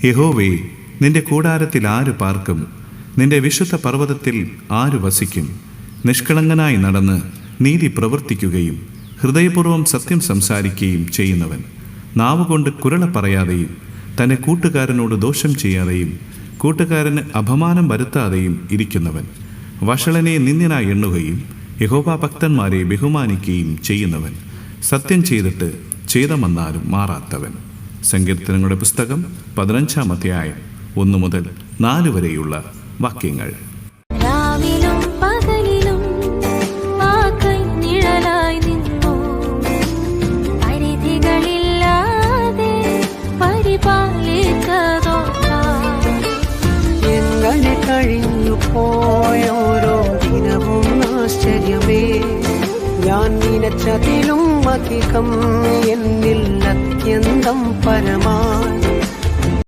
യഹോവേ, നിന്റെ കൂടാരത്തിൽ ആര് പാർക്കും? നിന്റെ വിശുദ്ധ പർവ്വതത്തിൽ ആര് വസിക്കും? നിഷ്കളങ്കനായി നടന്ന് നീതി പ്രവർത്തിക്കുകയും ഹൃദയപൂർവ്വം സത്യം സംസാരിക്കുകയും ചെയ്യുന്നവൻ, നാവുകൊണ്ട് കുരള പറയാതെയും തൻ്റെ കൂട്ടുകാരനോട് ദോഷം ചെയ്യാതെയും കൂട്ടുകാരന് അപമാനം വരുത്താതെയും ഇരിക്കുന്നവൻ, വഷളനെ നിന്ദ്യനായി എണ്ണുകയും യഹോവ ഭക്തന്മാരെ ബഹുമാനിക്കുകയും ചെയ്യുന്നവൻ, സത്യം ചെയ്തിട്ട് ഛേദമെന്നാലും മാറാത്തവൻ. സങ്കീർത്തനങ്ങളുടെ പുസ്തകം 15-ാം അധ്യായം 1 മുതൽ 4 വരെയുള്ള വാക്യങ്ങൾ. എങ്ങനെ കഴിഞ്ഞു പോയോരോ ദിനവും ആശ്ചര്യമേ, ഞാൻ നിനച്ചതിലും അധികം എന്നിൽ അത്യന്തം പരമായി